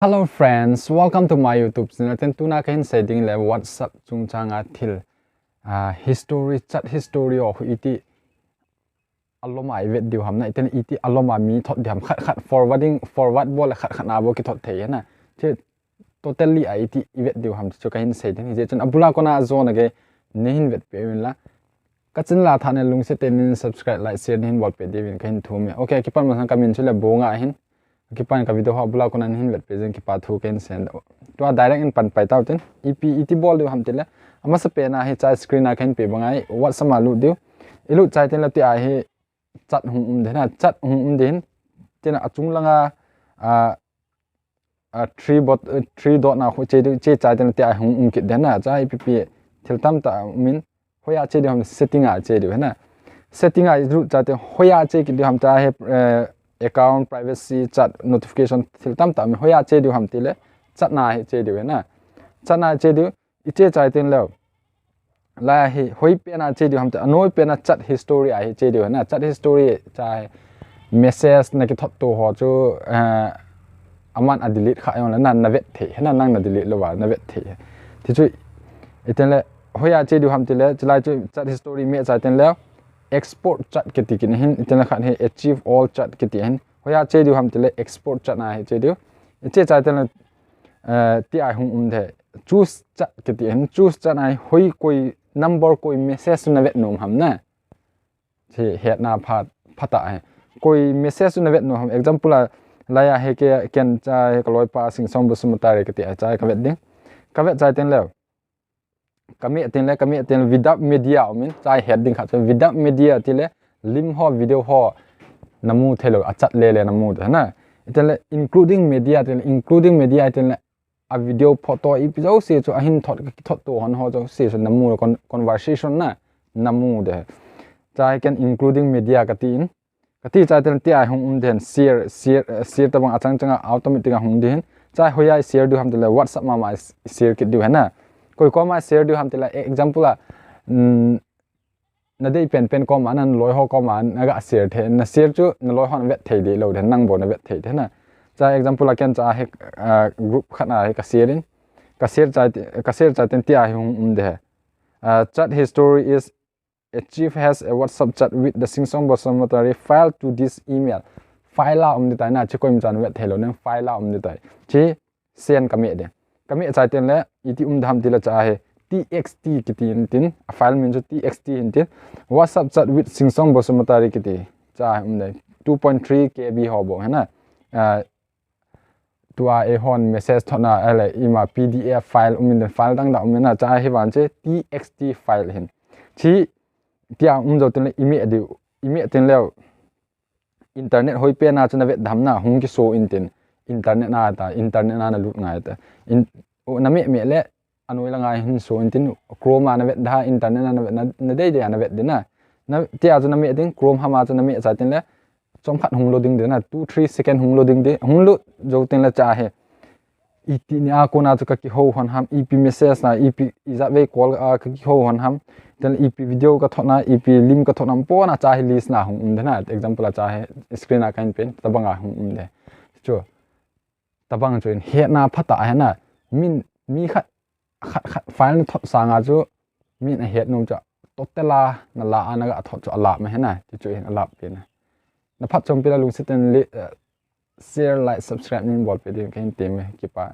Hello friends, welcome to my YouTube channel. Ten tuna kain setting le WhatsApp chung changa thil history chat history of iti aloma ivet diu ham na iten iti aloma mi thot diam khat forward bol khat na bo ki thot thei na che totally iti ivet diu ham chu kain setting je chun abula kona zone ge nehin vet pe win la kachin la thane lung se ten subscribe like share nin bol pe devin kain thume okay kipan ma kamin chule bonga hin kipan ka video ha bula kona hin vet pe jeng ki pa thu ken send to direct in pan pai tau ten iti bol diu ham tele ama se pe na he chai screen na kain pe bangai what sama lu diu ilu chai ten la ti a he chat hung de na chat hung den ten achung langa a 3 dot na khu che chai ten ti a hung ki den na chai pp thil tam ta min hoya che de ham setting a che de na setting a ru cha te hoya che ki de ham ta he account privacy chat notification thil tam ta mi hoya che de ham ti le chat na he che de na chat na che de I che chai ten lo la hi hoi pe na che di ham ta noi pe na chat history ai che di na chat history chai message na ki thot to ho chu aman a delete kha yon la nan na vet the na nang na delete lo wa na vet the ti chu iten le hoya che di ham ti le chlai chu chat history me chai ten le export chat ki ti kin hin iten la khan he achieve all chat ki ti hin hoya che di ham ti le export chat na he che di che chai ten le ti ai hung the choose chat ki ti hin choose chat ai hoi koi number koi message na vet nom ham na che het na phata hai koi message na vet nom ham example la ya he ke ken cha he kaloi pa sing som bu sum ta re ke ti cha ka vet ding ka vet chai ten le kami ten without media min chai het ding kha without media ti le lim ho video ho namu thelo a chat le namu da na ten le including media ten le a video photo episode se chu ahin thot to hon ho jo se chu namu conversation na namu de chai can including media kati chai ten ti ai hung den share ta bang achang changa automatic hung den chai hoya share du ham de WhatsApp ma share ki du hana koi ko ma share du ham de example na dei pen ko ma nan loi ho ko ma na ga share the na share chu na loi hon vet thei de lo den nang bo na vet thei de na cha example la ken cha he group khana he ka share chai ten ti ai hung de chat history is achieve has a WhatsApp chat with the singsong bosomatari file to this email file la de tai na che koim chan vet thelo ne file la de tai che send kame de kame chai ten le iti dham ti la cha he txt ki tin a file min chu txt in tin WhatsApp chat with singsong bosomatari ki ti cha de 2.3 kb hobo है ना tua e hon message thona ele ima pdf file umin file dang da umena cha he wan che txt file hin chi tia jo ten ime ten le internet hoi pe na chuna vet dham na hung ki so in tin internet na lut ngai ta in na me le anoi la ngai hin so in tin chrome na vet da internet na dei de na vet de na tia chuna me tin chrome hama chuna me cha ten le chom khat hung loading de na 2-3 second hung loading de hung lo jo ten la cha he iti ni a ko na chu ka ki ho hon ham ep message na ep iza ve call a ka ki ho hon ham ten ep video ka thona ep lim ka thona po na cha he list na hung de na example la cha he screen a kain pen tabanga hung de chu tabang chu he na phata ha na min mi khat file thot sanga chu min a het nom cha totela na la ana ga thot chu ala ma he na chu he ala pe na na phat chom pila lung sit ten share like subscribe nin bol pe de kain tem ki pa